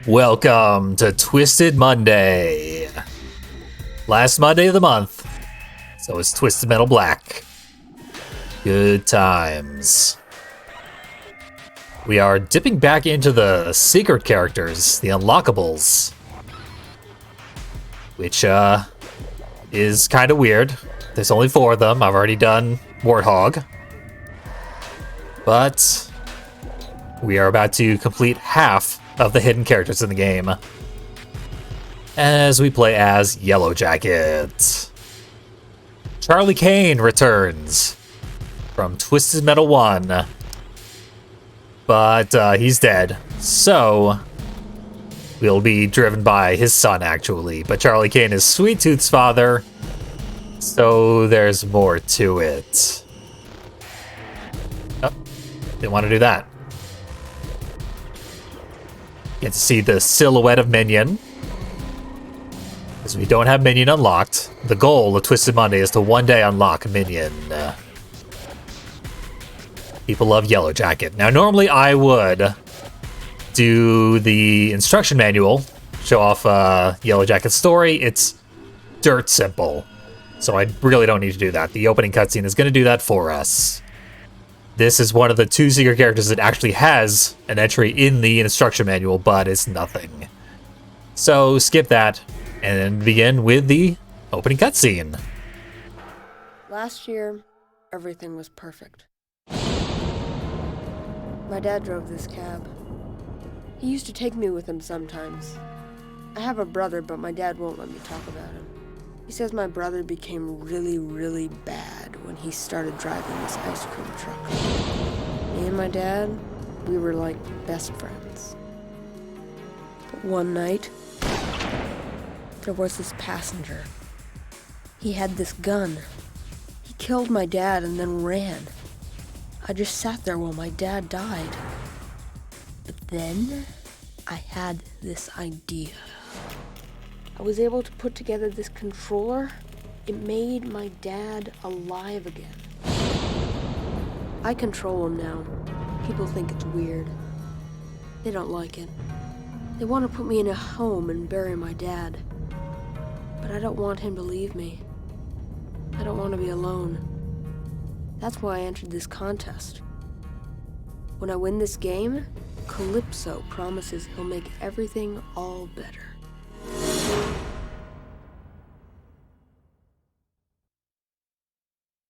Welcome to Twisted Monday. Last Monday of the month, so it's Twisted Metal Black. Good times. We are dipping back into the secret characters, the unlockables. Which, is kind of weird. There's only 4 of them. I've already done Warthog. But we are about to complete half of the hidden characters in the game as we play as Yellowjacket. Charlie Kane returns from Twisted Metal 1, but he's dead, so we'll be driven by his son, actually. But Charlie Kane is Sweet Tooth's father, so there's more to it. Oh, didn't want to do that. Get to see the silhouette of Minion, because we don't have Minion unlocked. The goal of Twisted Monday is to one day unlock Minion. People love Yellowjacket. Now, normally I would do the instruction manual, show off Yellowjacket's story. It's dirt simple, so I really don't need to do that. The opening cutscene is going to do that for us. This is one of the 2 secret characters that actually has an entry in the instruction manual, but it's nothing. So skip that and begin with the opening cutscene. Last year, everything was perfect. My dad drove this cab. He used to take me with him sometimes. I have a brother, but my dad won't let me talk about him. He says my brother became really bad when he started driving this ice cream truck. Me and my dad, we were like best friends. But one night, there was this passenger. He had this gun. He killed my dad and then ran. I just sat there while my dad died. But then, I had this idea. I was able to put together this controller. It made my dad alive again. I control him now. People think it's weird. They don't like it. They want to put me in a home and bury my dad. But I don't want him to leave me. I don't want to be alone. That's why I entered this contest. When I win this game, Calypso promises he'll make everything all better.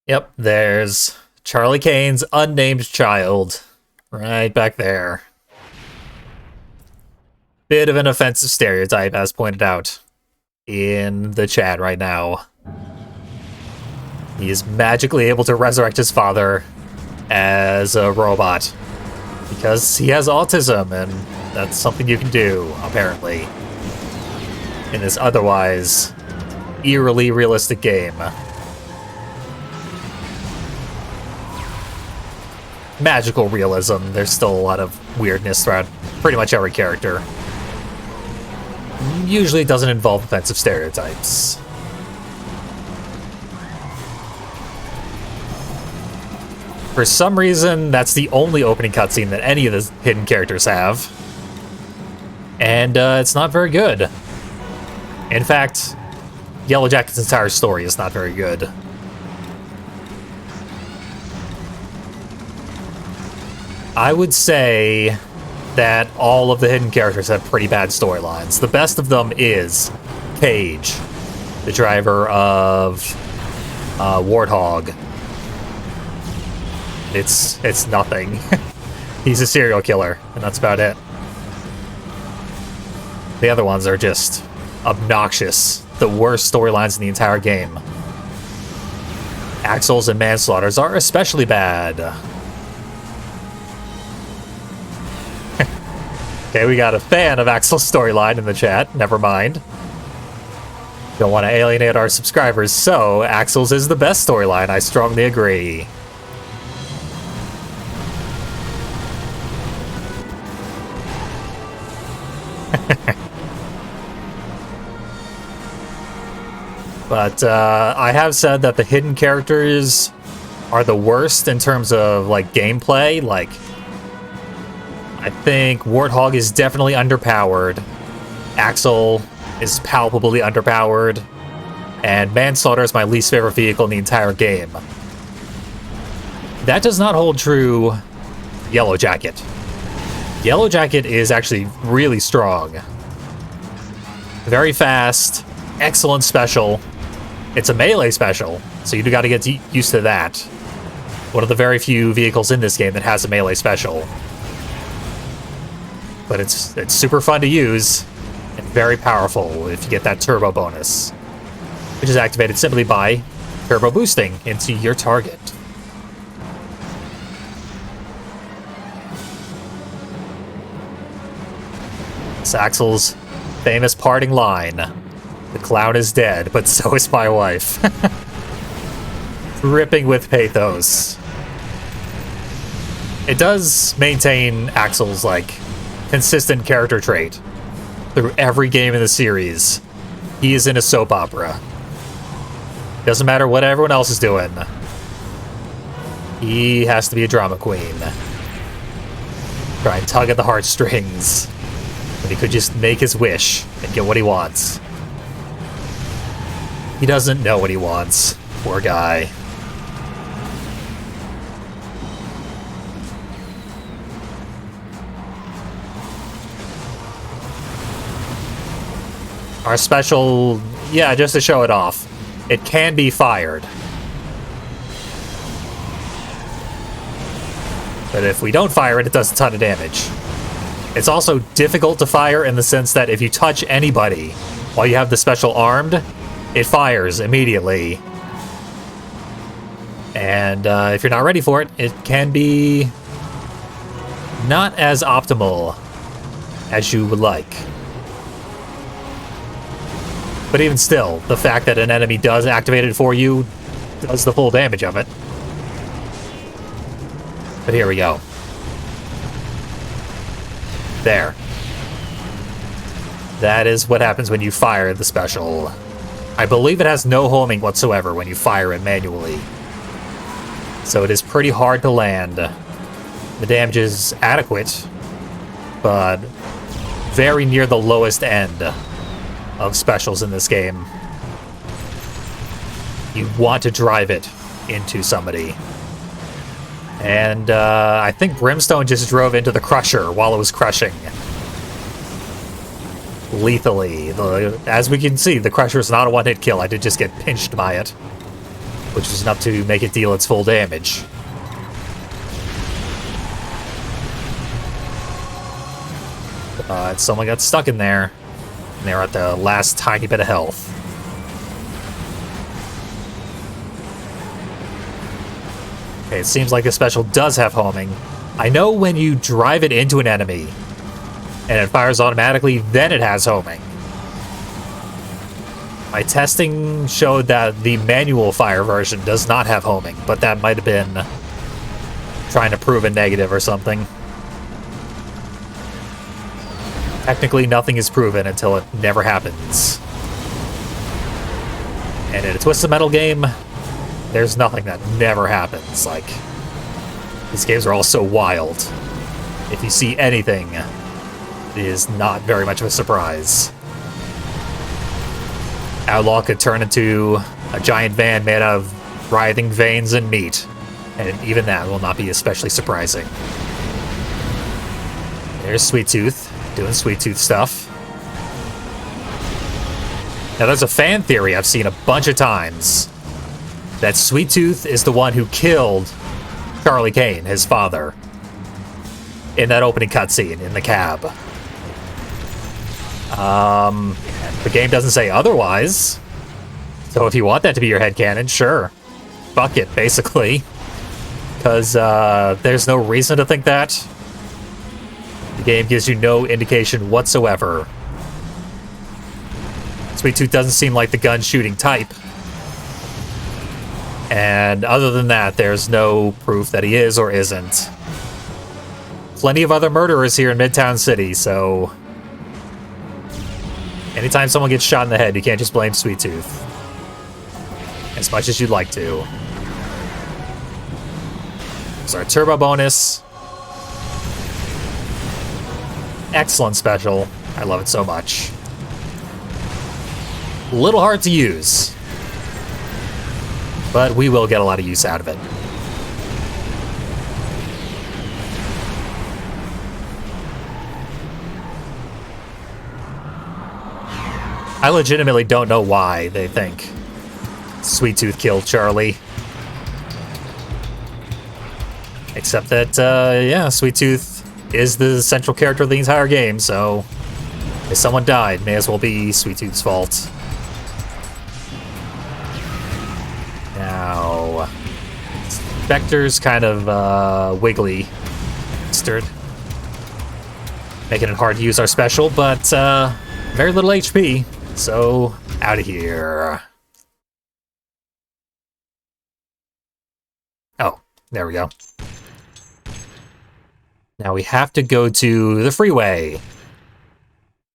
Yep, there's Charlie Kane's unnamed child right back there. Bit of an offensive stereotype, as pointed out in the chat right now. He is magically able to resurrect his father as a robot because he has autism, and that's something you can do, apparently, in this otherwise eerily realistic game. Magical realism. There's still a lot of weirdness throughout pretty much every character. Usually it doesn't involve offensive stereotypes. For some reason, that's the only opening cutscene that any of the hidden characters have. And it's not very good. In fact, Yellowjacket's entire story is not very good. I would say that all of the hidden characters have pretty bad storylines. The best of them is Cage, the driver of Warthog. It's nothing. He's a serial killer, and that's about it. The other ones are just obnoxious. The worst storylines in the entire game. Axles and Manslaughters are especially bad. Okay, we got a fan of Axel's storyline in the chat. Never mind. Don't want to alienate our subscribers, so Axel's is the best storyline. I strongly agree. But I have said that the hidden characters are the worst in terms of like gameplay. Like, I think Warthog is definitely underpowered. Axle is palpably underpowered. And Manslaughter is my least favorite vehicle in the entire game. That does not hold true Yellowjacket. Yellowjacket is actually really strong. Very fast, excellent special. It's a melee special, so you do got to get used to that. One of the very few vehicles in this game that has a melee special. But it's super fun to use and very powerful if you get that turbo bonus, which is activated simply by turbo boosting into your target. It's Axel's famous parting line. The clown is dead, but so is my wife. Dripping with pathos. It does maintain Axel's, like, consistent character trait through every game in the series. He is in a soap opera. Doesn't matter what everyone else is doing. He has to be a drama queen. Try and tug at the heartstrings. But he could just make his wish and get what he wants. He doesn't know what he wants. Poor guy. Our special, yeah, just to show it off, it can be fired. But if we don't fire it, it does a ton of damage. It's also difficult to fire in the sense that if you touch anybody while you have the special armed, it fires immediately. And if you're not ready for it, it can be not as optimal as you would like. But even still, the fact that an enemy does activate it for you does the full damage of it. But here we go. There. That is what happens when you fire the special. I believe it has no homing whatsoever when you fire it manually. So it is pretty hard to land. The damage is adequate, but very near the lowest end of specials in this game. You want to drive it into somebody. And I think Brimstone just drove into the Crusher while it was crushing. Lethally. As we can see, the Crusher is not a one-hit kill. I did just get pinched by it, which was enough to make it deal its full damage. Someone got stuck in there. And they're at the last tiny bit of health. Okay, it seems like this special does have homing. I know when you drive it into an enemy and it fires automatically, then it has homing. My testing showed that the manual fire version does not have homing, but that might have been trying to prove a negative or something. Technically, nothing is proven until it never happens. And in a Twisted Metal game, there's nothing that never happens. Like, these games are all so wild. If you see anything, it is not very much of a surprise. Outlaw could turn into a giant van made of writhing veins and meat, and even that will not be especially surprising. There's Sweet Tooth. Doing Sweet Tooth stuff. Now, there's a fan theory I've seen a bunch of times that Sweet Tooth is the one who killed Charlie Kane, his father, in that opening cutscene in the cab. The game doesn't say otherwise, so if you want that to be your headcanon, sure. Fuck it, basically. Because there's no reason to think that. The game gives you no indication whatsoever. Sweet Tooth doesn't seem like the gun-shooting type. And other than that, there's no proof that he is or isn't. Plenty of other murderers here in Midtown City, so anytime someone gets shot in the head, you can't just blame Sweet Tooth. As much as you'd like to. So our turbo bonus. excellent special. I love it so much. A little hard to use, but we will get a lot of use out of it. I legitimately don't know why they think Sweet Tooth killed Charlie. Except that, yeah, Sweet Tooth is the central character of the entire game, so if someone died, may as well be Sweet Tooth's fault. Now, Spectre's kind of wiggly, bastard, making it hard to use our special, but very little HP. So, out of here. Oh, there we go. Now we have to go to the Freeway,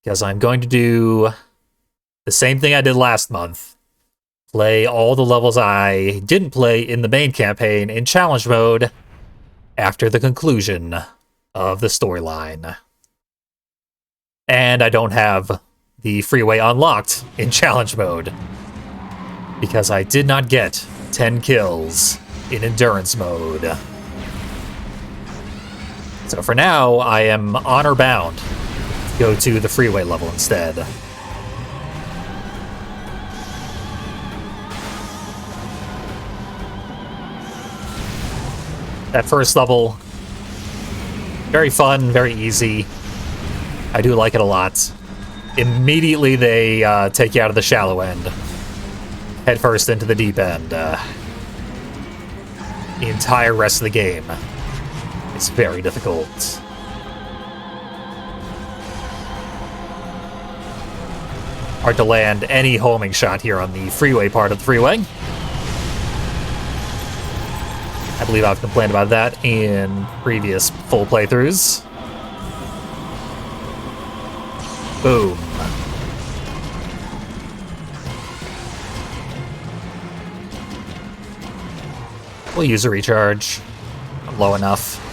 because I'm going to do the same thing I did last month. Play all the levels I didn't play in the main campaign in challenge mode after the conclusion of the storyline. And I don't have the Freeway unlocked in challenge mode, because I did not get 10 kills in endurance mode. So for now, I am honor bound to go to the Freeway level instead. That first level, very fun, very easy. I do like it a lot. Immediately they take you out of the shallow end. Head first into the deep end. The entire rest of the game is very difficult. Hard to land any homing shot here on the Freeway part of the Freeway. I believe I've complained about that in previous full playthroughs. Boom. We'll use a recharge. I'm low enough.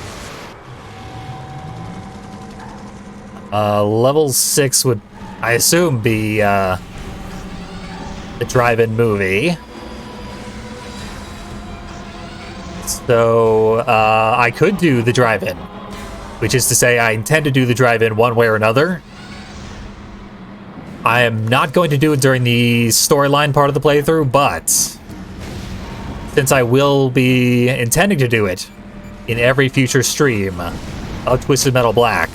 Level 6 would, I assume, be the drive-in movie. So, I could do the drive-in, which is to say I intend to do the drive-in one way or another. I am not going to do it during the storyline part of the playthrough, but since I will be intending to do it in every future stream of Twisted Metal Black,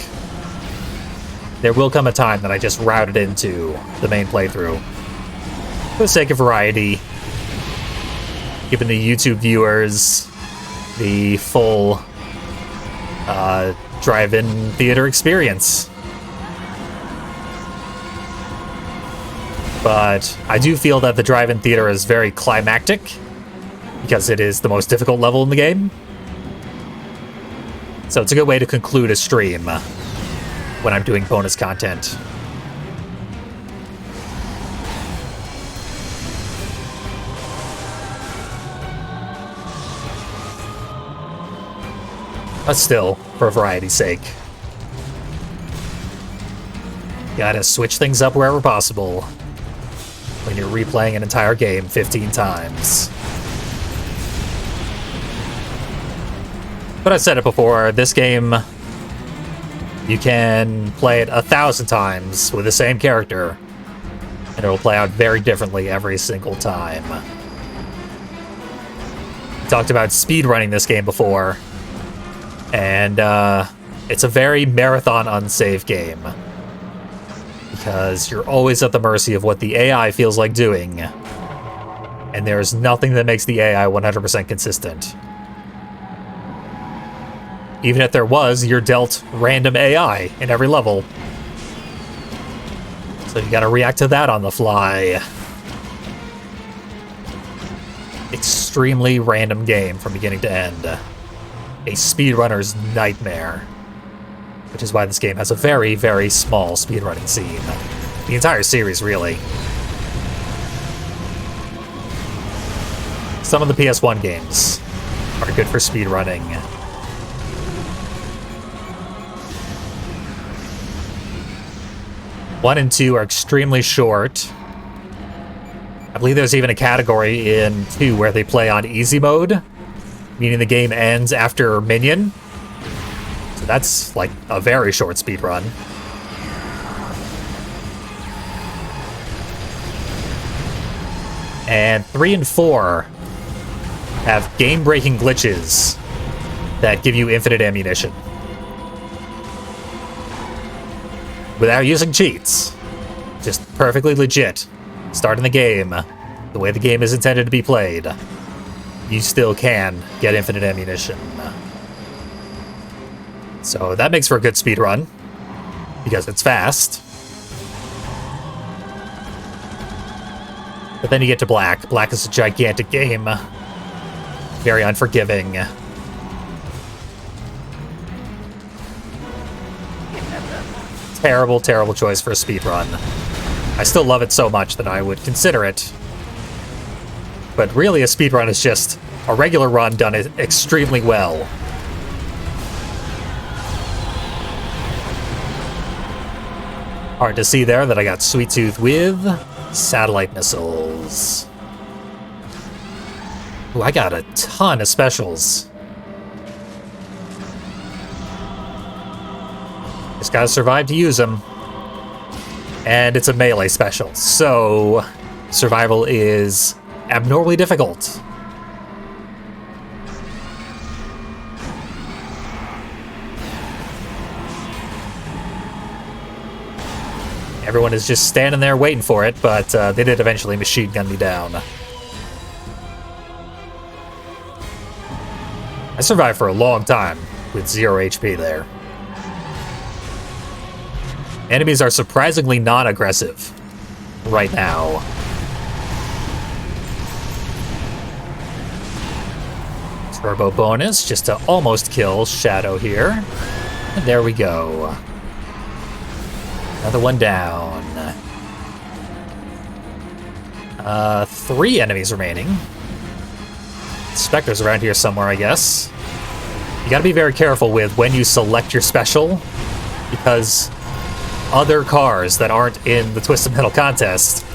there will come a time that I just route it into the main playthrough. For the sake of variety, giving the YouTube viewers the full drive-in theater experience. But I do feel that the drive-in theater is very climactic, because it is the most difficult level in the game. So it's a good way to conclude a stream when I'm doing bonus content. But still, for variety's sake, gotta switch things up wherever possible when you're replaying an entire game 15 times. But I've said it before, this game, you can play it 1,000 times with the same character, and it'll play out very differently every single time. We talked about speedrunning this game before, and it's a very marathon unsafe game, because you're always at the mercy of what the AI feels like doing, and there's nothing that makes the AI 100% consistent. Even if there was, you're dealt random AI in every level. So you gotta react to that on the fly. Extremely random game from beginning to end. A speedrunner's nightmare. Which is why this game has a very, very small speedrunning scene. The entire series, really. Some of the PS1 games are good for speedrunning. 1 and 2 are extremely short. I believe there's even a category in 2 where they play on easy mode, meaning the game ends after Minion. So that's like a very short speed run. And 3 and 4 have game-breaking glitches that give you infinite ammunition. Without using cheats. Just perfectly legit. Starting the game the way the game is intended to be played. You still can get infinite ammunition. So that makes for a good speed run, because it's fast. But then you get to Black. Black is a gigantic game. Very unforgiving. Terrible, terrible choice for a speed run. I still love it so much that I would consider it. But really, a speed run is just a regular run done extremely well. Hard to see there that I got Sweet Tooth with satellite missiles. Ooh, I got a ton of specials. Just gotta survive to use them. And it's a melee special, so survival is abnormally difficult. Everyone is just standing there waiting for it, but they did eventually machine gun me down. I survived for a long time with 0 HP there. Enemies are surprisingly non-aggressive right now. Turbo bonus just to almost kill Shadow here. And there we go. Another one down. 3 enemies remaining. Spectre's around here somewhere, I guess. You gotta be very careful with when you select your special, because other cars that aren't in the Twisted Metal contest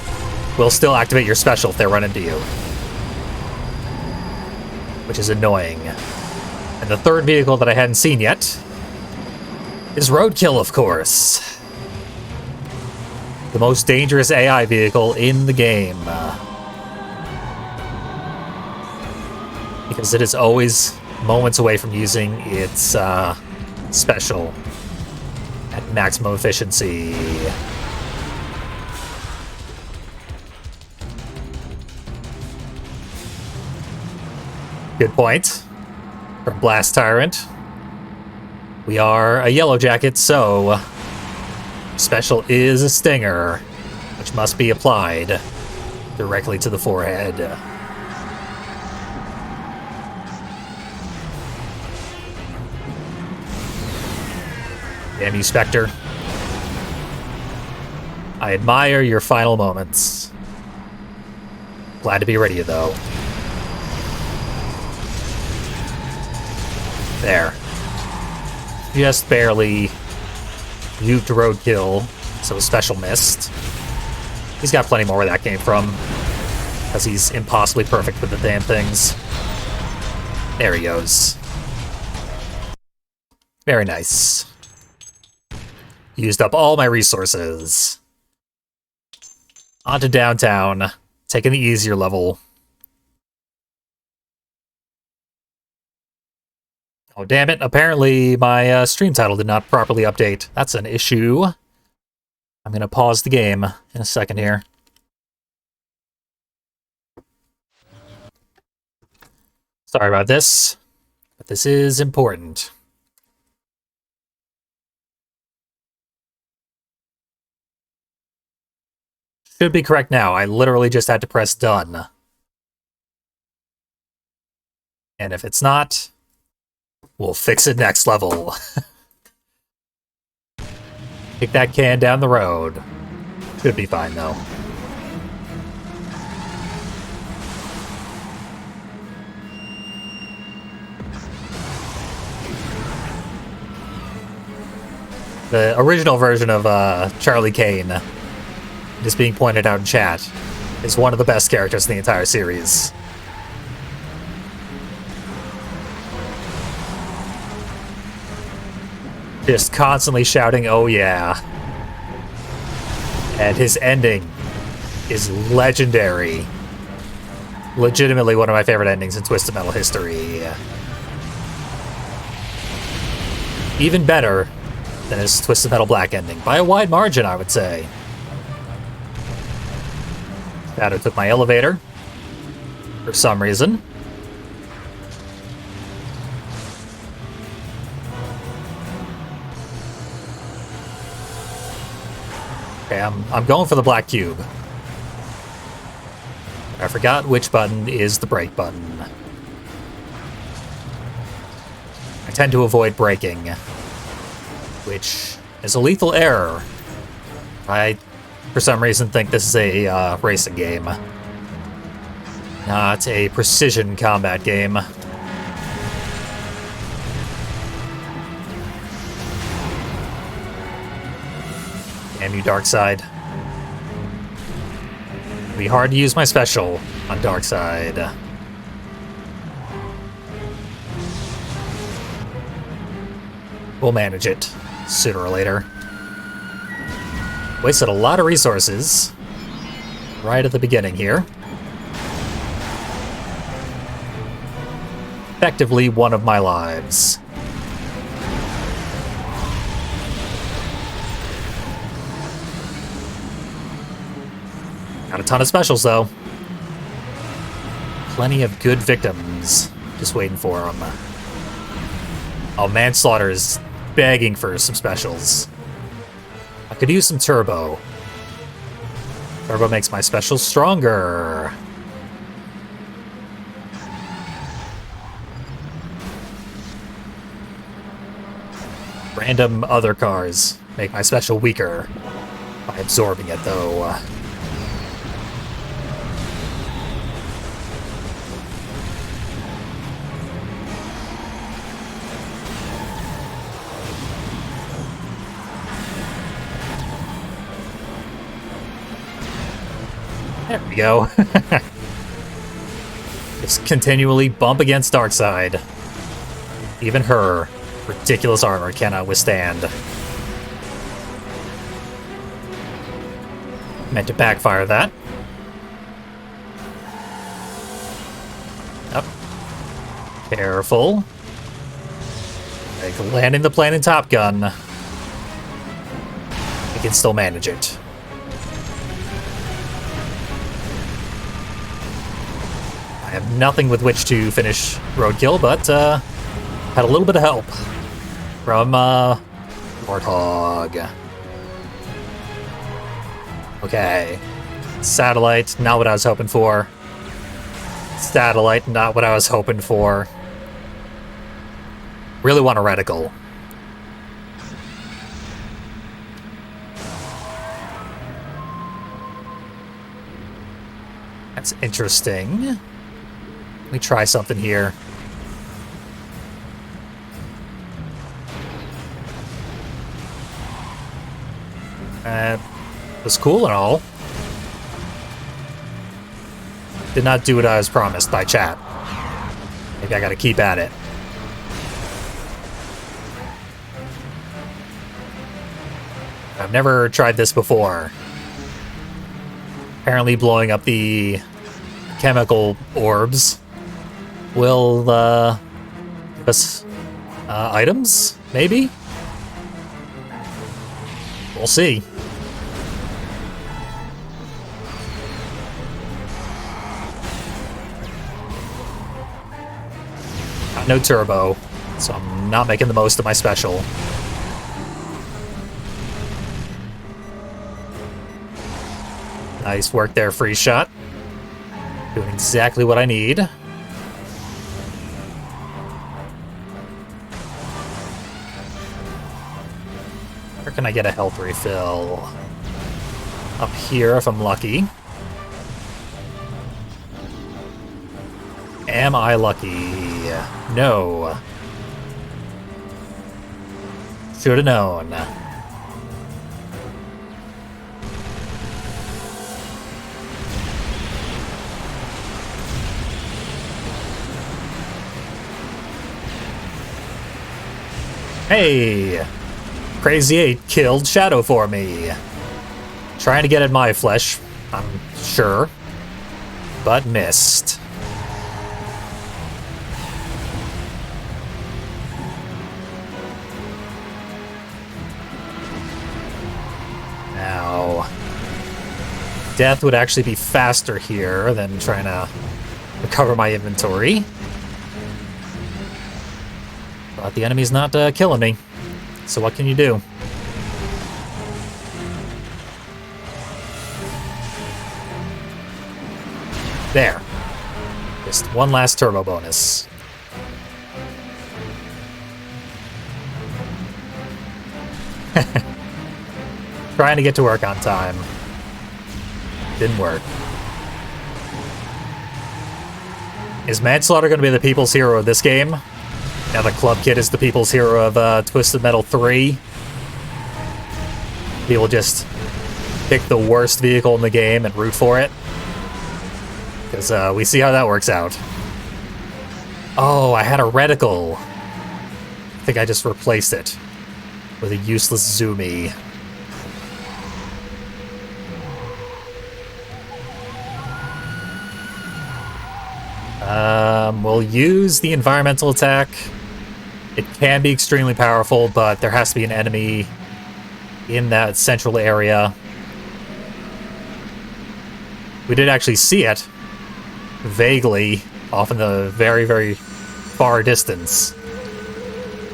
will still activate your special if they run into you. Which is annoying. And the third vehicle that I hadn't seen yet is Roadkill, of course. The most dangerous AI vehicle in the game. Because it is always moments away from using its special at maximum efficiency. Good point from Blast Tyrant. We are a Yellowjacket, so special is a stinger, which must be applied directly to the forehead. Damn you, Spectre. I admire your final moments. Glad to be ready, though. There. Just barely nuked Roadkill, so special missed. He's got plenty more where that came from, because he's impossibly perfect with the damn things. There he goes. Very nice. Used up all my resources. On to downtown, taking the easier level. Oh, damn it. Apparently, my stream title did not properly update. That's an issue. I'm going to pause the game in a second here. Sorry about this, but this is important. Should be correct now. I literally just had to press done. And if it's not, we'll fix it next level. Kick that can down the road. Should be fine, though. The original version of Charlie Kane, just being pointed out in chat, is one of the best characters in the entire series. Just constantly shouting, "Oh yeah." And his ending is legendary. Legitimately one of my favorite endings in Twisted Metal history. Even better than his Twisted Metal Black ending. By a wide margin, I would say. Shadow took my elevator. For some reason. Okay, I'm going for the black cube. I forgot which button is the brake button. I tend to avoid braking, which is a lethal error. I, for some reason, think this is a racing game, not a precision combat game. Damn you, Darkseid. It'll be hard to use my special on Darkseid. We'll manage it sooner or later. Wasted a lot of resources right at the beginning here. Effectively one of my lives. Got a ton of specials, though. Plenty of good victims. Just waiting for them. Oh, Manslaughter is begging for some specials. I could use some Turbo. Turbo makes my specials stronger. Random other cars make my special weaker by absorbing it, though. There we go. Just continually bump against Darkseid. Even her ridiculous armor cannot withstand. Meant to backfire that. Up. Careful. Like landing the plane in Top Gun. I can still manage it. I have nothing with which to finish Roadkill, but had a little bit of help from Warthog. Okay. Satellite, not what I was hoping for. Satellite, not what I was hoping for. Really want a reticle. That's interesting. Let me try something here. Was cool and all. Did not do what I was promised by chat. Maybe I gotta keep at it. I've never tried this before. Apparently blowing up the chemical orbs will give us items, maybe? We'll see. Got no turbo, so I'm not making the most of my special. Nice work there, free shot. Doing exactly what I need. Where can I get a health refill? Up here, if I'm lucky. Am I lucky? No. Should have known. Hey! Crazy 8 killed Shadow for me. Trying to get at my flesh, I'm sure, but missed. Now, death would actually be faster here than trying to recover my inventory. But the enemy's not killing me, so what can you do? There. Just one last turbo bonus. Trying to get to work on time. Didn't work. Is Manslaughter going to be the people's hero of this game? Now the Club Kid is the people's hero of Twisted Metal 3. People just pick the worst vehicle in the game and root for it. Because we see how that works out. Oh, I had a reticle. I think I just replaced it with a useless Zoomy. We'll use the environmental attack. It can be extremely powerful, but there has to be an enemy in that central area. We did actually see it, vaguely, off in the very, very far distance.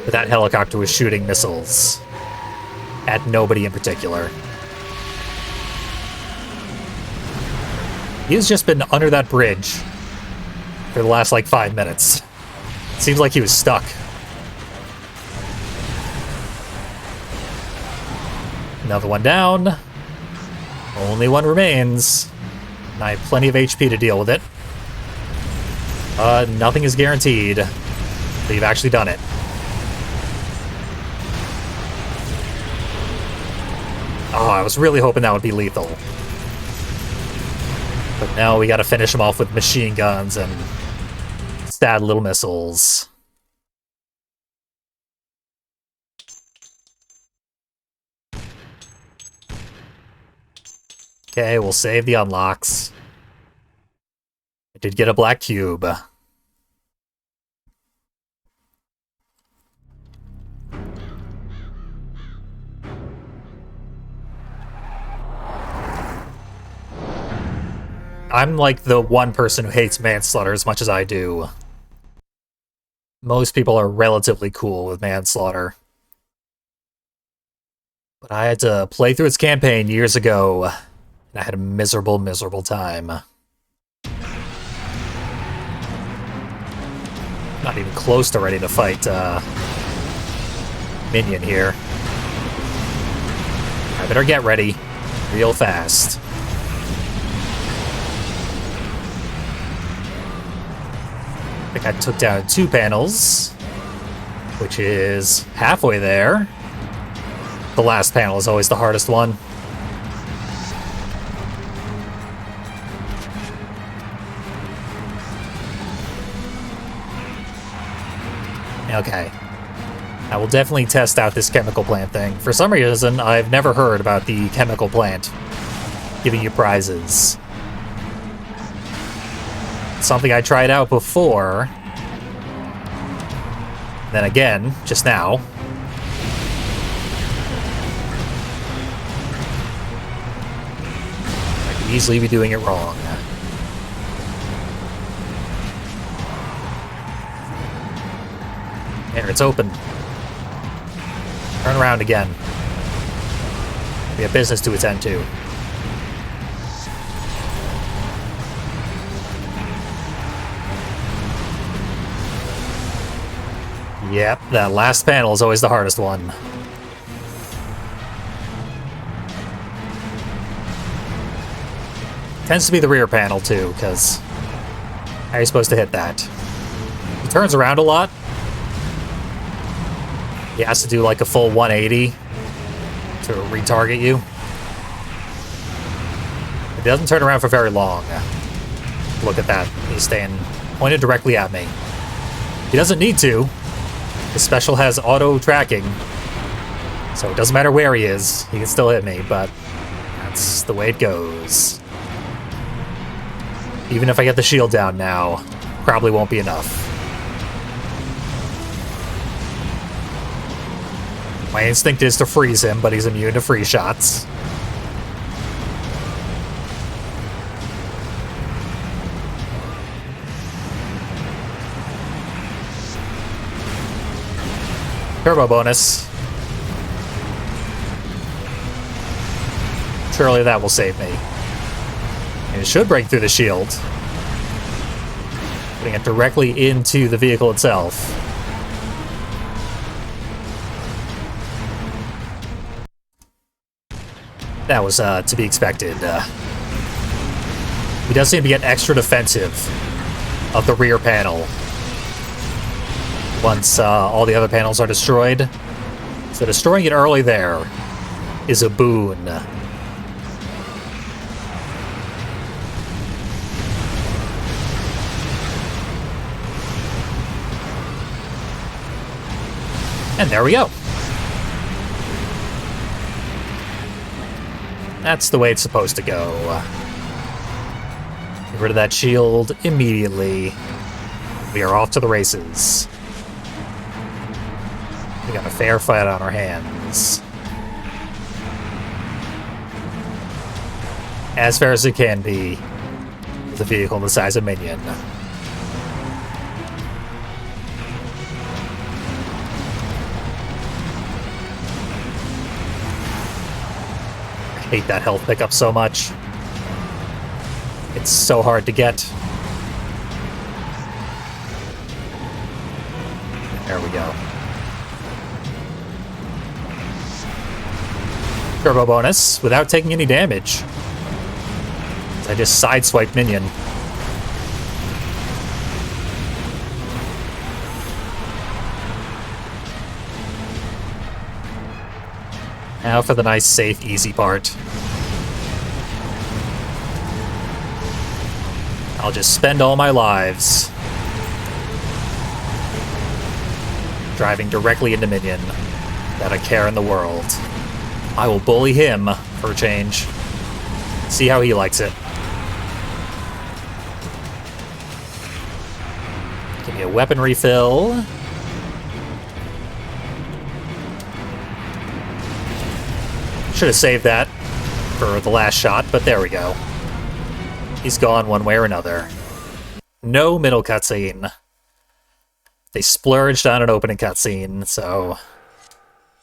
But that helicopter was shooting missiles at nobody in particular. He's just been under that bridge for the last, like, 5 minutes. Seems like he was stuck. Another one down. Only one remains. I have plenty of HP to deal with it. Nothing is guaranteed. But you've actually done it. Oh, I was really hoping that would be lethal. But now we gotta finish him off with machine guns and sad little missiles. Okay, we'll save the unlocks. I did get a black cube. I'm like the one person who hates manslaughter as much as I do. Most people are relatively cool with manslaughter. But I had to play through its campaign years ago, and I had a miserable, miserable time. Not even close to ready to fight Minion here. I better get ready real fast. I think I took down 2 panels, which is halfway there. The last panel is always the hardest one. Okay. I will definitely test out this chemical plant thing. For some reason, I've never heard about the chemical plant giving you prizes. Something I tried out before. Then again, just now. I could easily be doing it wrong. There, it's open. Turn around again. We have business to attend to. Yep, that last panel is always the hardest one. Tends to be the rear panel, too, because how are you supposed to hit that? He turns around a lot. He has to do like a full 180 to retarget you. He doesn't turn around for very long. Look at that. He's staying pointed directly at me. He doesn't need to. His special has auto tracking, so it doesn't matter where he is, he can still hit me, but that's the way it goes. Even if I get the shield down now, probably won't be enough. My instinct is to freeze him, but he's immune to free shots. Turbo bonus. Surely that will save me. And it should break through the shield, putting it directly into the vehicle itself. That was to be expected. He does seem to get extra defensive of the rear panel once all the other panels are destroyed. So destroying it early there is a boon. And there we go. That's the way it's supposed to go. Get rid of that shield immediately. We are off to the races. We got a fair fight on our hands. As fair as it can be with a vehicle the size of Minion. I hate that health pickup so much. It's so hard to get. There we go. Turbo bonus without taking any damage. I just sideswiped Minion. Now for the nice, safe, easy part. I'll just spend all my lives driving directly into Minion without a care in the world. I will bully him for a change. See how he likes it. Give me a weapon refill. Should have saved that for the last shot, but there we go. He's gone one way or another. No middle cutscene. They splurged on an opening cutscene, so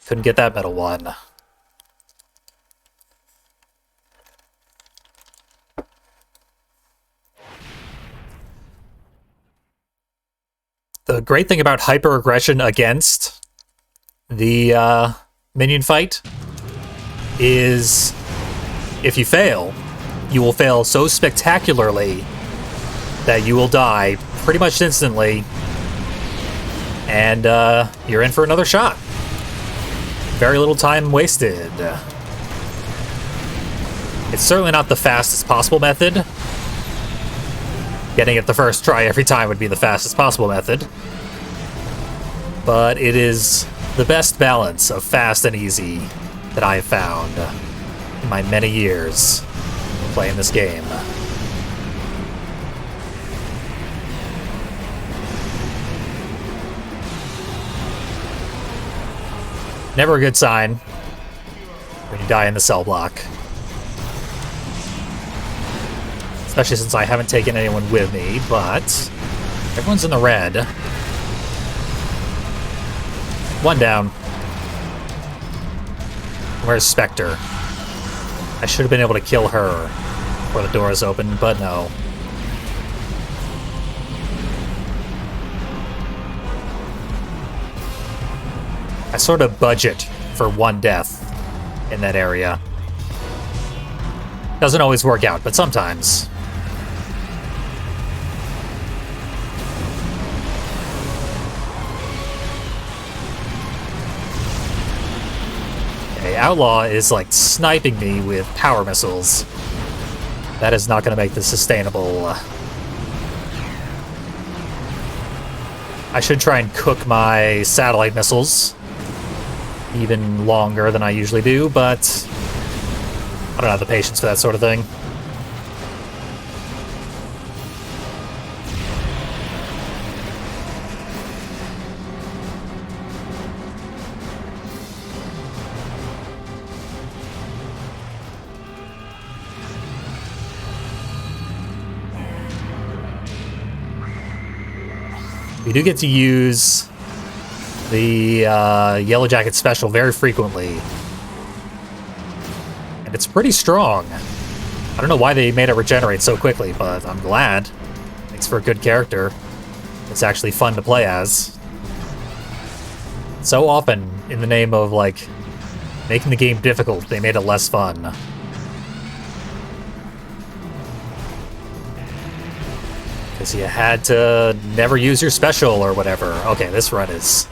couldn't get that middle one. The great thing about hyper-aggression against the Minion fight is if you fail, you will fail so spectacularly that you will die pretty much instantly, and you're in for another shot. Very little time wasted. It's certainly not the fastest possible method. Getting it the first try every time would be the fastest possible method. But it is the best balance of fast and easy that I have found in my many years playing this game. Never a good sign when you die in the cell block. Especially since I haven't taken anyone with me, but everyone's in the red. One down. Where's Spectre? I should have been able to kill her before the doors open, but no. I sort of budget for one death in that area. Doesn't always work out, but sometimes. Okay, Outlaw is like sniping me with power missiles. That is not going to make this sustainable. I should try and cook my satellite missiles even longer than I usually do, but I don't have the patience for that sort of thing. We do get to use the Yellowjacket special very frequently. And it's pretty strong. I don't know why they made it regenerate so quickly, but I'm glad. Makes for a good character. It's actually fun to play as. So often, in the name of, like, making the game difficult, they made it less fun. Because you had to never use your special or whatever. Okay, this run is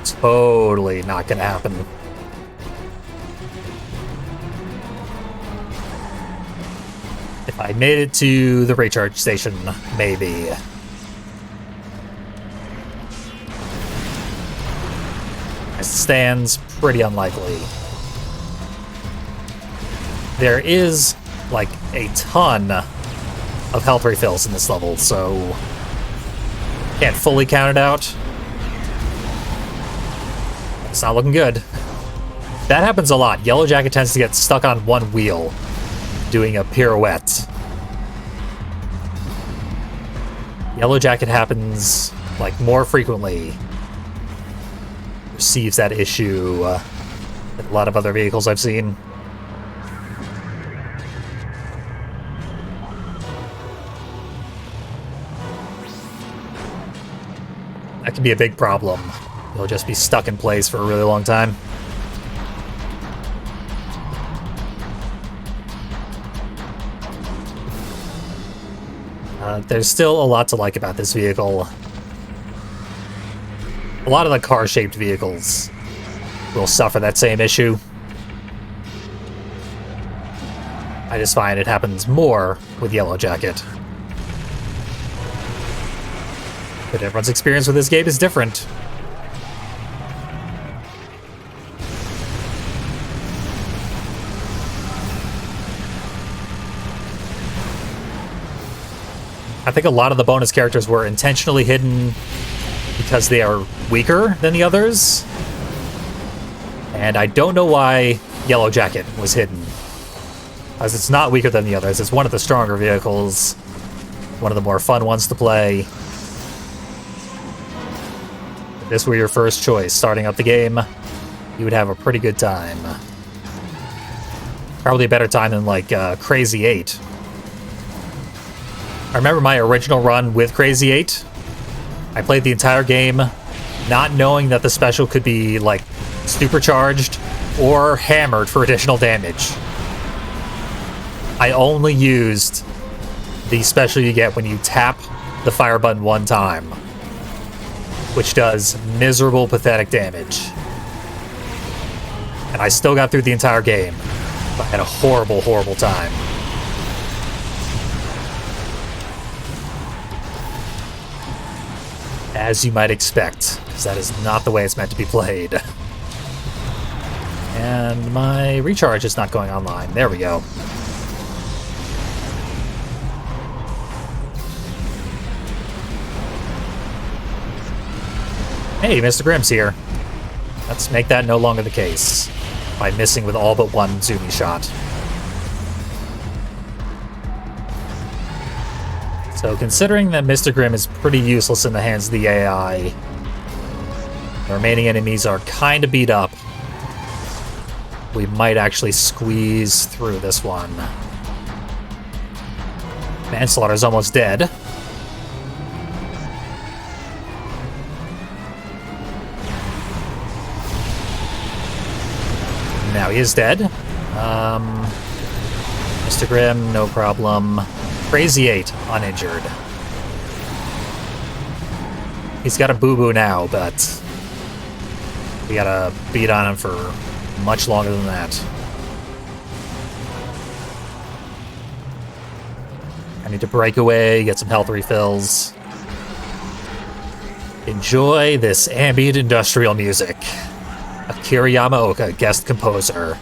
totally not gonna happen. If I made it to the recharge station, maybe. As it stands, pretty unlikely. There is, like, a ton of health refills in this level, so can't fully count it out. It's not looking good. That happens a lot. Yellowjacket tends to get stuck on one wheel, doing a pirouette. Yellowjacket happens, like, more frequently. Receives that issue than a lot of other vehicles I've seen. That can be a big problem. You'll just be stuck in place for a really long time. There's still a lot to like about this vehicle. A lot of the car-shaped vehicles will suffer that same issue. I just find it happens more with Yellowjacket. But everyone's experience with this game is different. I think a lot of the bonus characters were intentionally hidden because they are weaker than the others. And I don't know why Yellowjacket was hidden. As it's not weaker than the others. It's one of the stronger vehicles. One of the more fun ones to play. If this were your first choice starting up the game, you would have a pretty good time. Probably a better time than, like, Crazy 8. I remember my original run with Crazy 8. I played the entire game not knowing that the special could be, like, supercharged or hammered for additional damage. I only used the special you get when you tap the fire button one time, which does miserable, pathetic damage. And I still got through the entire game, but I had a horrible, horrible time. As you might expect, because that is not the way it's meant to be played. And my recharge is not going online. There we go. Hey, Mr. Grimm's here. Let's make that no longer the case by missing with all but one zoomy shot. So considering that Mr. Grimm is pretty useless in the hands of the AI, the remaining enemies are kind of beat up, we might actually squeeze through this one. Manslaughter's almost dead. Now he is dead. Mr. Grimm, no problem. Crazy 8, uninjured. He's got a boo-boo now, but we gotta beat on him for much longer than that. I need to break away, get some health refills. Enjoy this ambient industrial music. Akira Yamaoka, guest composer.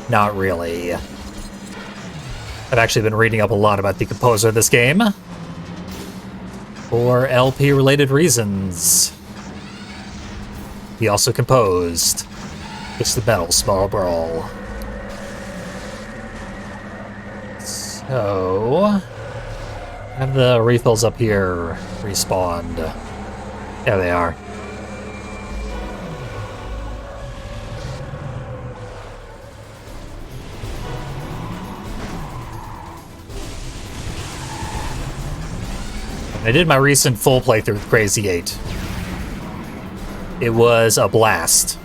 Not really. I've actually been reading up a lot about the composer of this game. For LP-related reasons. He also composed It's the Metal Small Brawl. So... have the refills up here respawned. There they are. I did my recent full playthrough with Crazy 8. It was a blast.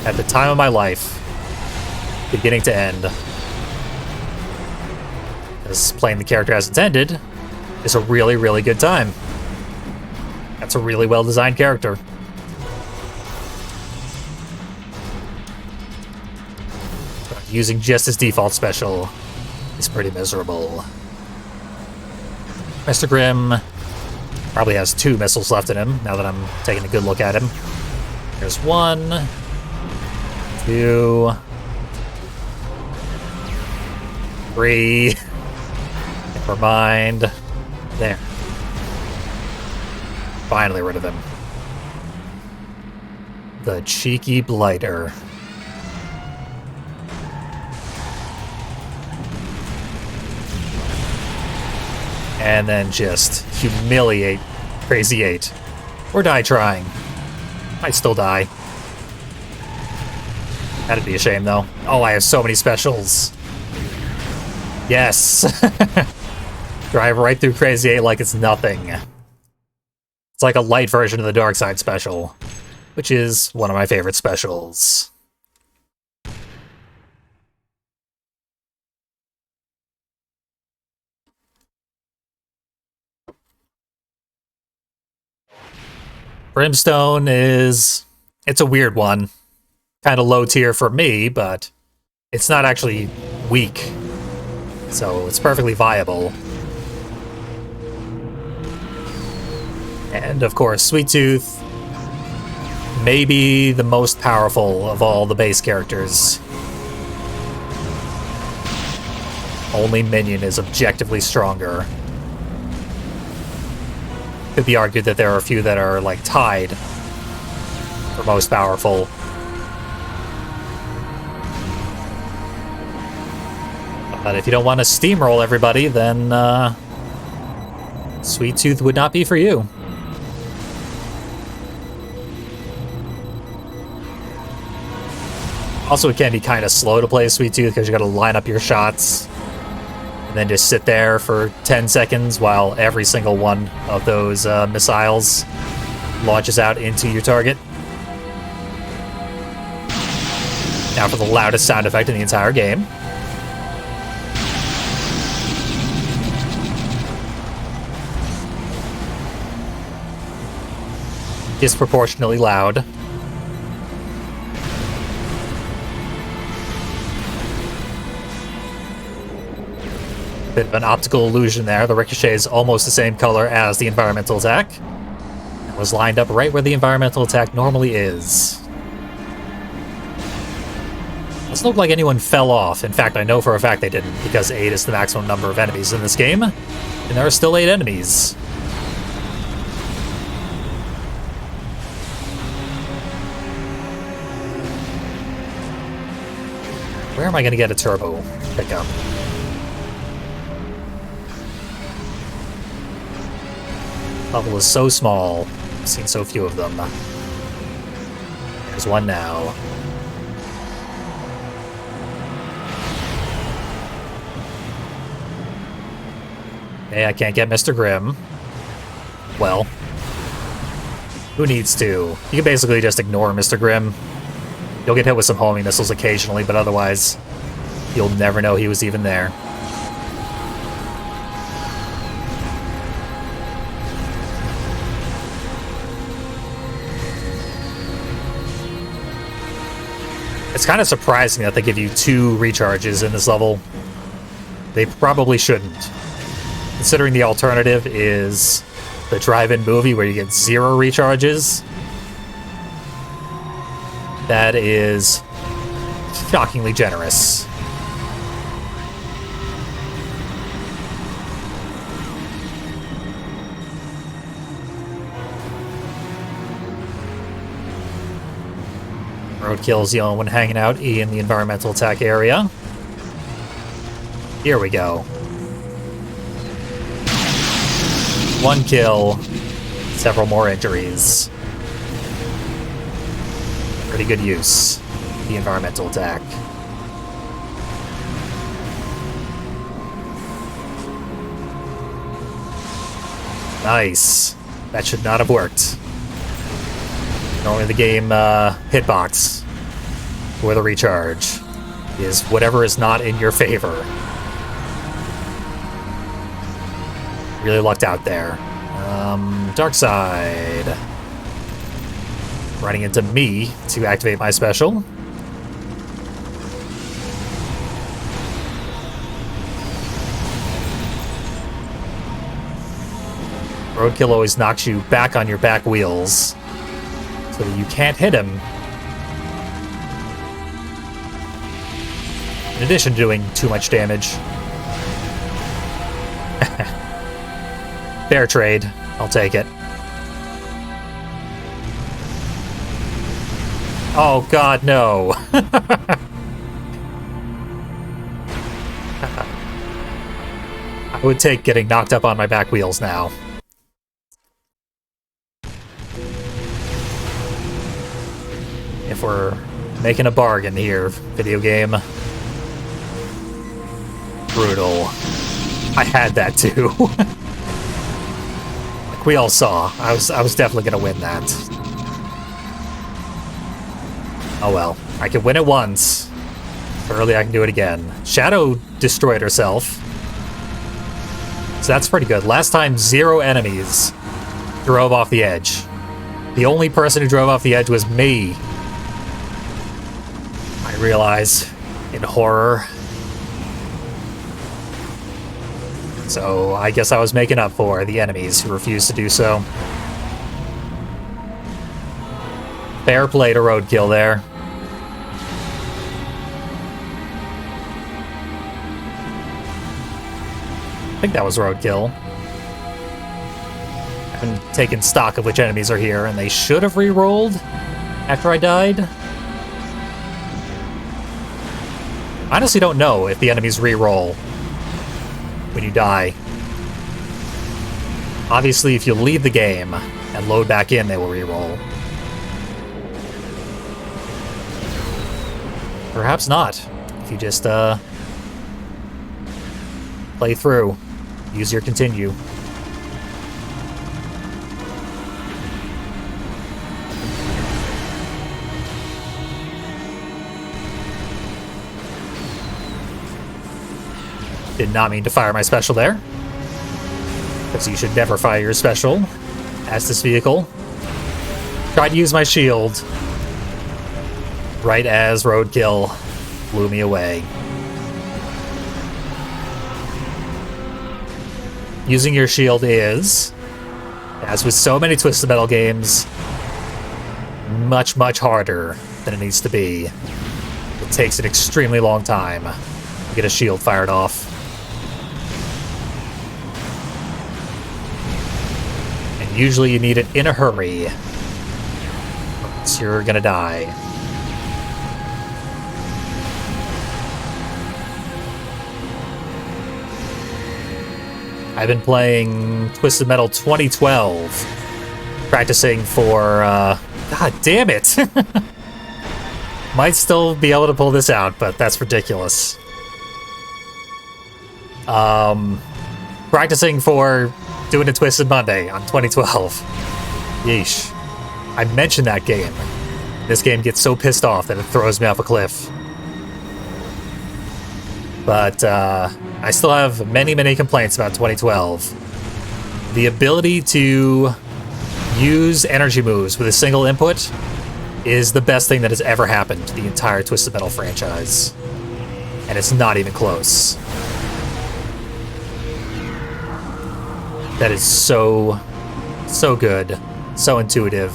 At the time of my life, beginning to end. As playing the character as intended is a really, really good time. That's a really well-designed character. Using just his default special is pretty miserable. Mr. Grimm probably has 2 missiles left in him, now that I'm taking a good look at him. There's 1, 2, 3. Never mind. There. Finally rid of him. The cheeky blighter. And then just humiliate Crazy 8. Or die trying. Might still die. That'd be a shame, though. Oh, I have so many specials. Yes! Drive right through Crazy 8 like it's nothing. It's like a light version of the Dark Side special, which is one of my favorite specials. Brimstone is... it's a weird one. Kind of low tier for me, but it's not actually weak. So it's perfectly viable. And of course, Sweet Tooth, maybe the most powerful of all the base characters. Only Minion is objectively stronger. Could be argued that there are a few that are, like, tied for most powerful. But if you don't want to steamroll everybody, then Sweet Tooth would not be for you. Also, it can be kind of slow to play Sweet Tooth because you got to line up your shots and then just sit there for 10 seconds while every single one of those missiles launches out into your target. Now for the loudest sound effect in the entire game. Disproportionately loud. Bit of an optical illusion there. The ricochet is almost the same color as the environmental attack. It was lined up right where the environmental attack normally is. Doesn't look like anyone fell off. In fact, I know for a fact they didn't, because 8 is the maximum number of enemies in this game. And there are still 8 enemies. Where am I going to get a turbo pickup? Level is so small. I've seen so few of them. There's one now. Hey, I can't get Mr. Grimm. Well, who needs to? You can basically just ignore Mr. Grimm. You'll get hit with some homing missiles occasionally, but otherwise, you'll never know he was even there. It's kind of surprising that they give you 2 recharges in this level. They probably shouldn't. Considering the alternative is the drive-in movie where you get 0 recharges. That is shockingly generous. Roadkill's the only one hanging out in the environmental attack area. Here we go. 1 kill, several more injuries. Pretty good use, the environmental attack. Nice. That should not have worked. Normally the game hitbox for the recharge is whatever is not in your favor. Really lucked out there. Dark side. Running into me to activate my special. Roadkill always knocks you back on your back wheels so that you can't hit him. In addition to doing too much damage. Fair trade. I'll take it. Oh god, no. I would take getting knocked up on my back wheels now. If we're making a bargain here, video game. Brutal. I had that too. Like we all saw. I was definitely gonna win that. Oh well. I can win it once. Early I can do it again. Shadow destroyed herself. So that's pretty good. Last time 0 enemies drove off the edge. The only person who drove off the edge was me. I realize in horror. So I guess I was making up for the enemies who refused to do so. Fair play to Roadkill there. I think that was Roadkill. I haven't taken stock of which enemies are here, and they should have re-rolled after I died. I honestly don't know if the enemies re-roll when you die. Obviously, if you leave the game and load back in, they will re-roll. Perhaps not. If you just play through, use your continue. Did not mean to fire my special there. Because you should never fire your special as this vehicle. Tried to use my shield right as Roadkill blew me away. Using your shield is, as with so many Twisted Metal games, much, much harder than it needs to be. It takes an extremely long time to get a shield fired off. And usually you need it in a hurry, else you're gonna die. I've been playing Twisted Metal 2012, practicing for, God damn it! Might still be able to pull this out, but that's ridiculous. Practicing for doing a Twisted Monday on 2012. Yeesh. I mentioned that game. This game gets so pissed off that it throws me off a cliff. But, I still have many, many complaints about 2012. The ability to use energy moves with a single input is the best thing that has ever happened to the entire Twisted Metal franchise. And it's not even close. That is so So good. So intuitive.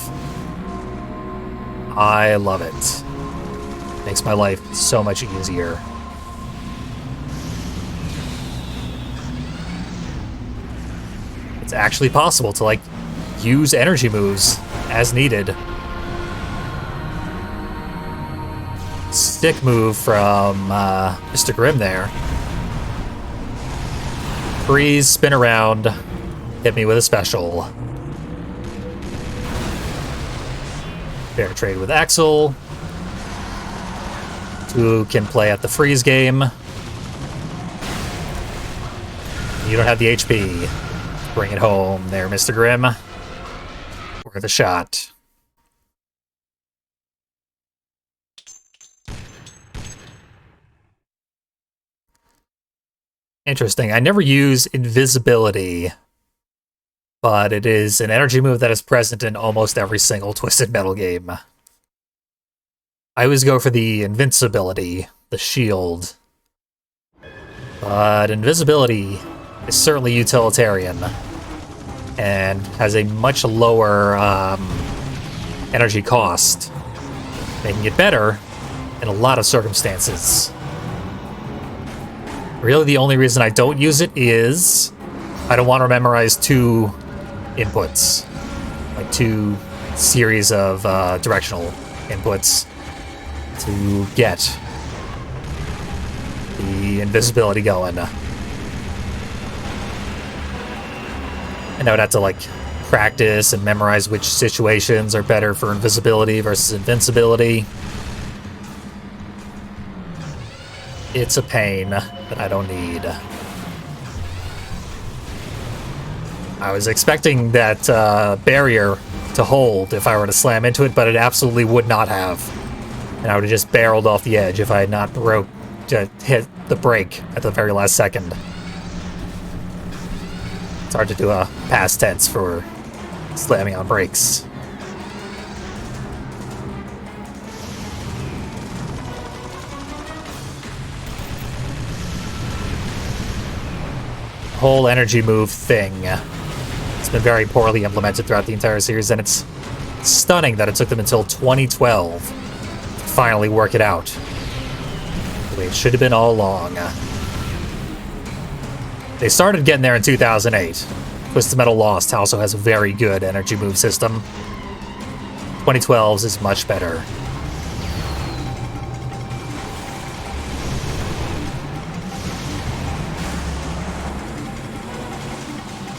I love it. Makes my life so much easier. It's actually possible to, like, use energy moves as needed. Stick move from Mr. Grimm there. Freeze, spin around, hit me with a special. Fair trade with Axel, who can play at the freeze game. You don't have the HP. Bring it home there, Mr. Grimm. Worth a shot. Interesting. I never use Invisibility, but it is an energy move that is present in almost every single Twisted Metal game. I always go for the Invincibility, the shield. But Invisibility is certainly utilitarian and has a much lower energy cost, making it better in a lot of circumstances. Really, the only reason I don't use it is I don't want to memorize two inputs, like two series of directional inputs to get the invisibility going. And I would have to, like, practice and memorize which situations are better for invisibility versus invincibility. It's a pain that I don't need. I was expecting that barrier to hold if I were to slam into it, but it absolutely would not have. And I would have just barreled off the edge if I had not hit the brake at the very last second. It's hard to do a past tense for slamming on brakes. Whole energy move thing. It's been very poorly implemented throughout the entire series, and it's stunning that it took them until 2012 to finally work it out the way it should have been all along. They started getting there in 2008. Twisted Metal Lost also has a very good energy move system. 2012's is much better.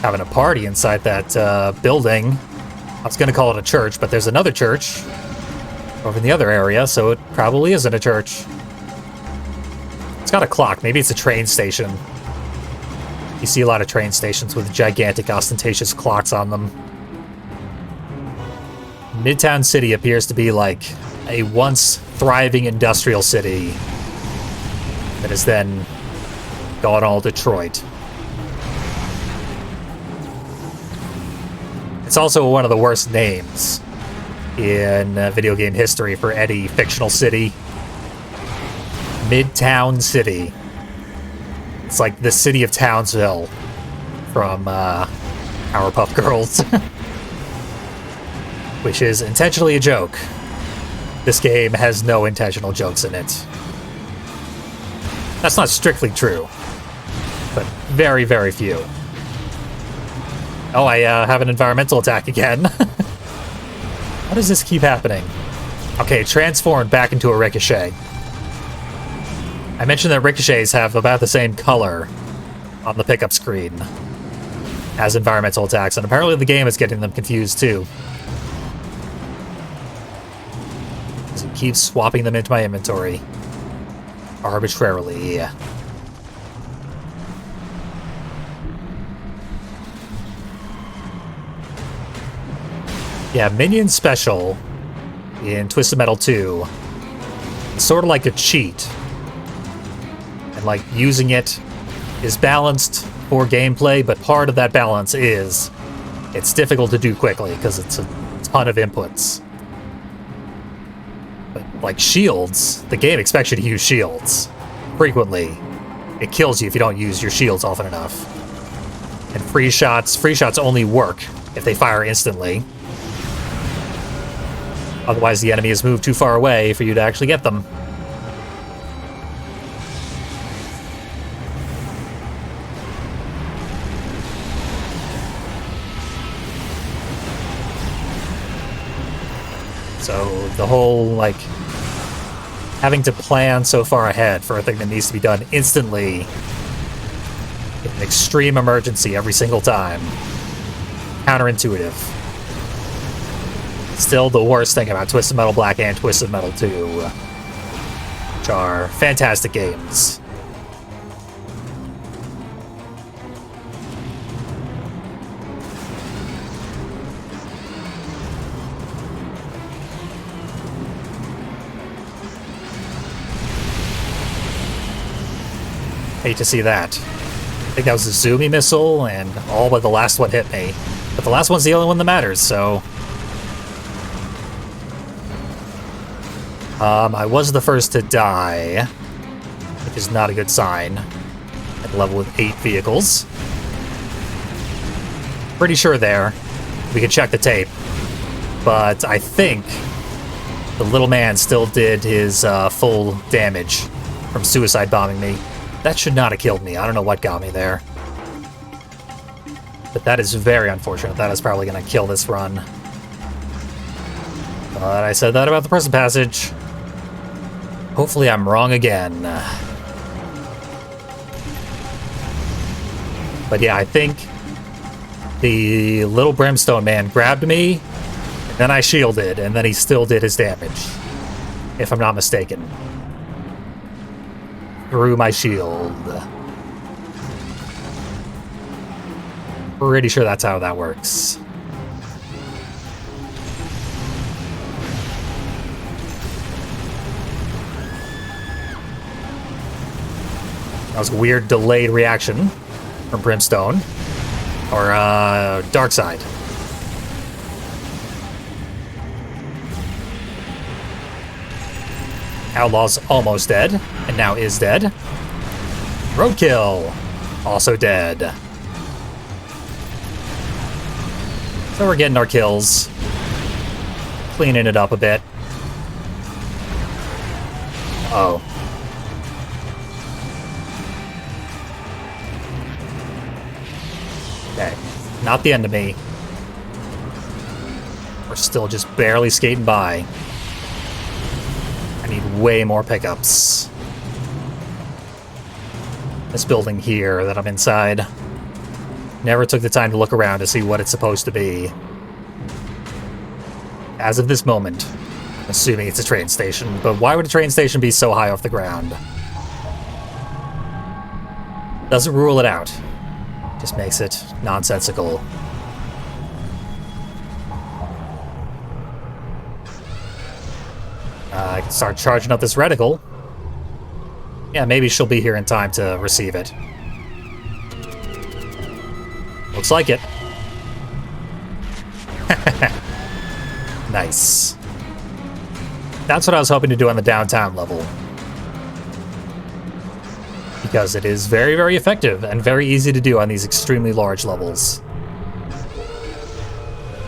Having a party inside that building. I was going to call it a church, but there's another church over in the other area, so it probably isn't a church. It's got a clock. Maybe it's a train station. You see a lot of train stations with gigantic, ostentatious clocks on them. Midtown City appears to be like a once thriving industrial city that is then gone all Detroit. It's also one of the worst names in video game history for any fictional city. Midtown City. It's like the city of Townsville from Powerpuff Girls. Which is intentionally a joke. This game has no intentional jokes in it. That's not strictly true, but very, very few. Oh, I have an environmental attack again. How does this keep happening? Okay, transformed back into a ricochet. I mentioned that ricochets have about the same color on the pickup screen as environmental attacks, and apparently the game is getting them confused too. Because it keeps swapping them into my inventory. Arbitrarily. Yeah, Minion Special in Twisted Metal 2 is sort of like a cheat. And, like, using it is balanced for gameplay, but part of that balance is it's difficult to do quickly because it's a ton of inputs. But, like, shields, the game expects you to use shields frequently. It kills you if you don't use your shields often enough. And free shots only work if they fire instantly. Otherwise, the enemy has moved too far away for you to actually get them. So the whole, like, having to plan so far ahead for a thing that needs to be done instantly, in an extreme emergency every single time, counterintuitive. Still the worst thing about Twisted Metal Black and Twisted Metal 2, which are fantastic games. Hate to see that. I think that was a Zoomy missile, and all but the last one hit me. But the last one's the only one that matters, so... I was the first to die, which is not a good sign. At a level with 8 vehicles. Pretty sure there. We can check the tape. But I think the little man still did his full damage from suicide bombing me. That should not have killed me. I don't know what got me there. But that is very unfortunate. That is probably going to kill this run. But I said that about the prison passage. Hopefully I'm wrong again. But yeah, I think the little brimstone man grabbed me, and then I shielded, and then he still did his damage. If I'm not mistaken. Through my shield. Pretty sure that's how that works. That was a weird delayed reaction from Brimstone. Or, Darkseid. Outlaw's almost dead, and now is dead. Roadkill, also dead. So we're getting our kills. Cleaning it up a bit. Oh. Okay, not the end of me. We're still just barely skating by. I need way more pickups. This building here that I'm inside. Never took the time to look around to see what it's supposed to be. As of this moment, I'm assuming it's a train station, but why would a train station be so high off the ground? Doesn't rule it out. Just makes it nonsensical. I can start charging up this reticle. Yeah, maybe she'll be here in time to receive it. Looks like it. Nice. That's what I was hoping to do on the downtown level. Because it is very, very effective and very easy to do on these extremely large levels.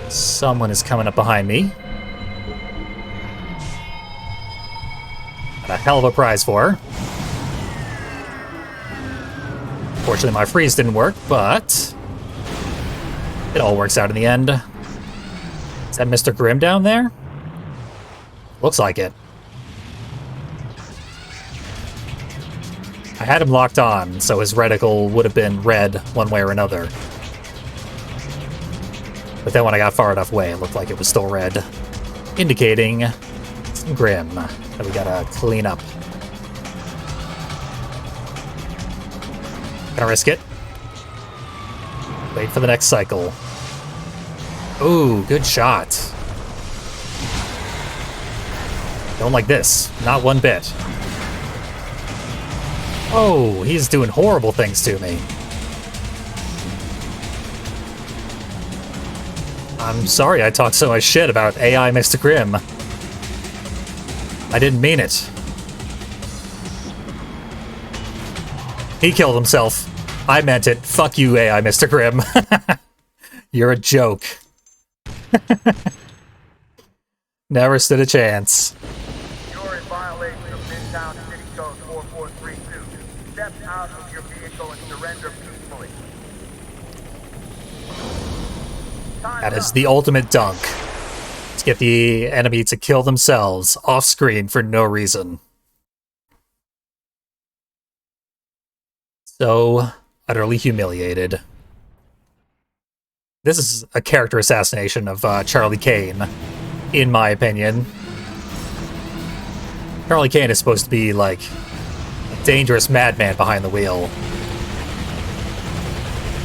Someone is coming up behind me. Got a hell of a prize for her. Fortunately, my freeze didn't work, but it all works out in the end. Is that Mr. Grimm down there? Looks like it. I had him locked on, so his reticle would have been red one way or another. But then when I got far enough away, it looked like it was still red, indicating some Grimm that we gotta clean up. Gonna risk it. Wait for the next cycle. Ooh, good shot. Don't like this. Not one bit. Oh, he's doing horrible things to me. I'm sorry I talked so much shit about AI Mr. Grimm. I didn't mean it. He killed himself. I meant it. Fuck you, AI Mr. Grimm. You're a joke. Never stood a chance. You're in violation of Midtown City Code 4432. Step out of your vehicle and surrender peacefully. That is the ultimate dunk. To get the enemy to kill themselves off screen for no reason. So utterly humiliated. This is a character assassination of Charlie Kane, in my opinion. Charlie Kane is supposed to be, like, a dangerous madman behind the wheel.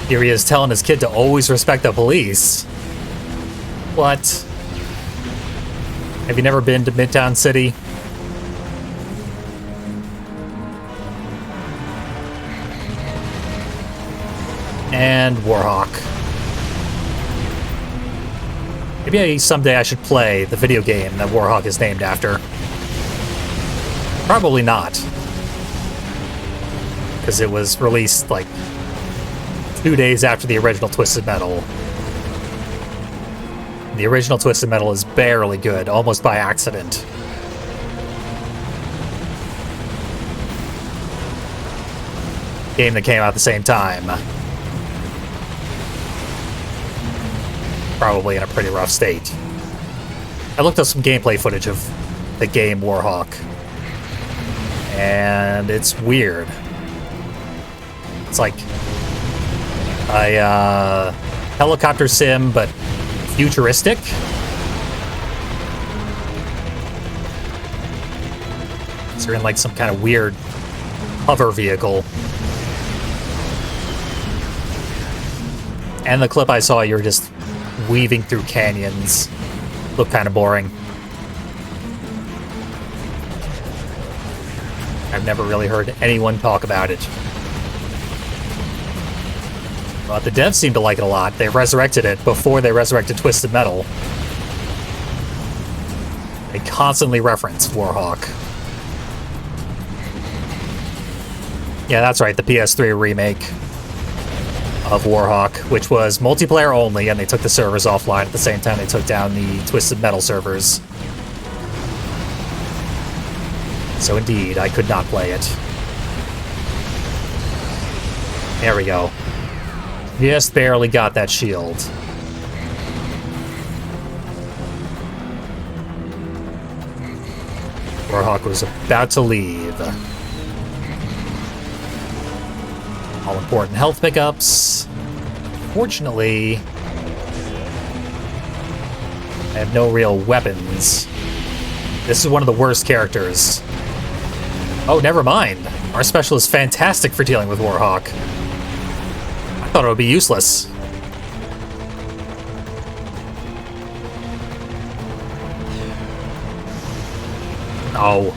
Here he is telling his kid to always respect the police. What? Have you never been to Midtown City? And Warhawk. Maybe someday I should play the video game that Warhawk is named after. Probably not. Because it was released, like, 2 days after the original Twisted Metal. The original Twisted Metal is barely good, almost by accident. Game that came out at the same time. Probably in a pretty rough state. I looked up some gameplay footage of the game Warhawk. And it's weird. It's like a helicopter sim, but futuristic. So you're in like some kind of weird hover vehicle. And the clip I saw, you're just weaving through canyons. Looked kind of boring. I've never really heard anyone talk about it. But the devs seem to like it a lot. They resurrected it before they resurrected Twisted Metal. They constantly reference Warhawk. Yeah, that's right, the PS3 remake of Warhawk, which was multiplayer only, and they took the servers offline at the same time they took down the Twisted Metal servers. So indeed, I could not play it. There we go. Just barely got that shield. Warhawk was about to leave. All important health pickups. Fortunately, I have no real weapons. This is one of the worst characters. Oh, never mind. Our special is fantastic for dealing with Warhawk. I thought it would be useless. Oh.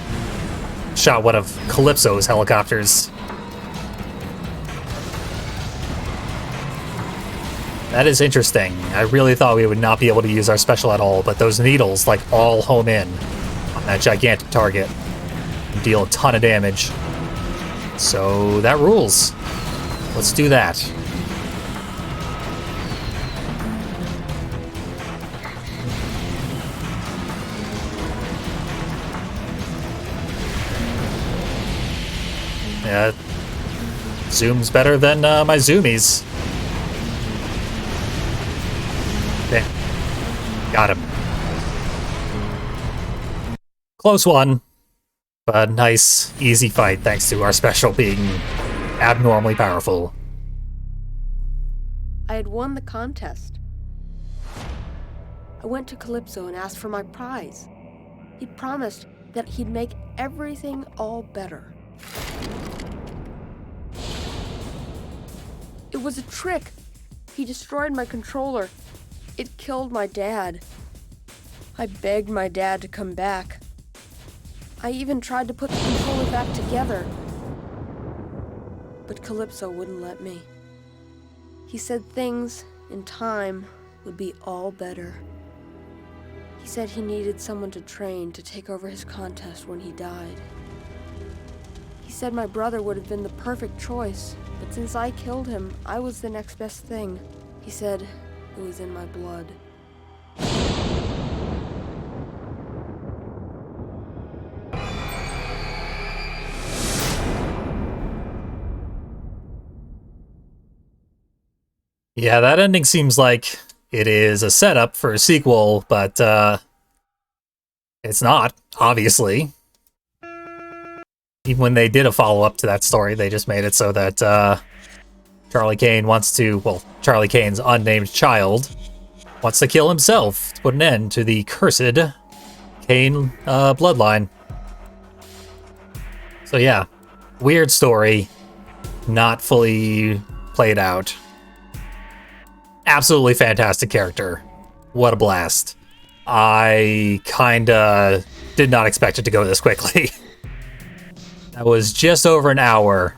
Shot one of Calypso's helicopters. That is interesting. I really thought we would not be able to use our special at all, but those needles, like, all home in on that gigantic target and deal a ton of damage. So that rules. Let's do that. Yeah, zoom's better than my zoomies. Okay. Got him. Close one, but nice, easy fight thanks to our special being abnormally powerful. I had won the contest. I went to Calypso and asked for my prize. He promised that he'd make everything all better. It was a trick. He destroyed my controller. It killed my dad. I begged my dad to come back. I even tried to put the controller back together. But Calypso wouldn't let me. He said things, in time, would be all better. He said he needed someone to train to take over his contest when he died. He said my brother would have been the perfect choice, but since I killed him, I was the next best thing. He said, It was in my blood. Yeah, that ending seems like it is a setup for a sequel, but it's not, obviously. Even when they did a follow-up to that story, they just made it so that Charlie Kane wants to, well, Charlie Kane's unnamed child wants to kill himself to put an end to the cursed Kane bloodline. So yeah, weird story, not fully played out. Absolutely fantastic character. What a blast. I kinda did not expect it to go this quickly. That was just over an hour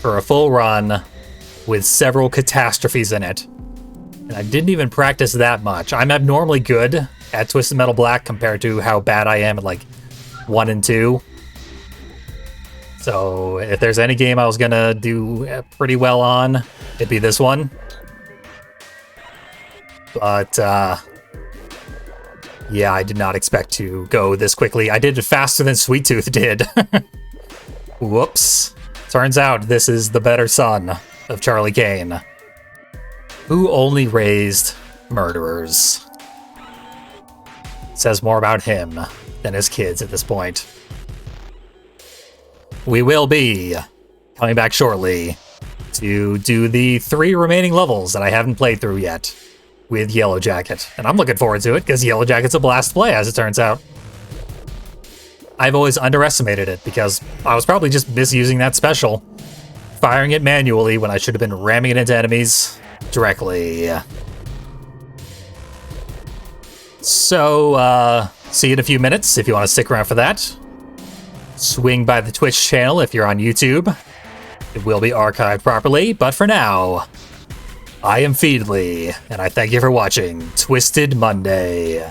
for a full run with several catastrophes in it. And I didn't even practice that much. I'm abnormally good at Twisted Metal Black compared to how bad I am at like 1 and 2. So if there's any game I was gonna do pretty well on, it'd be this one. But yeah, I did not expect to go this quickly. I did it faster than Sweet Tooth did. Whoops. Turns out this is the better son of Charlie Kane, who only raised murderers. Says more about him than his kids at this point. We will be coming back shortly to do the 3 remaining levels that I haven't played through yet with Yellowjacket. And I'm looking forward to it, because Yellowjacket's a blast to play, as it turns out. I've always underestimated it, because I was probably just misusing that special, firing it manually when I should have been ramming it into enemies directly. So, see you in a few minutes if you want to stick around for that. Swing by the Twitch channel if you're on YouTube. It will be archived properly, but for now, I am Feedly, and I thank you for watching Twisted Monday.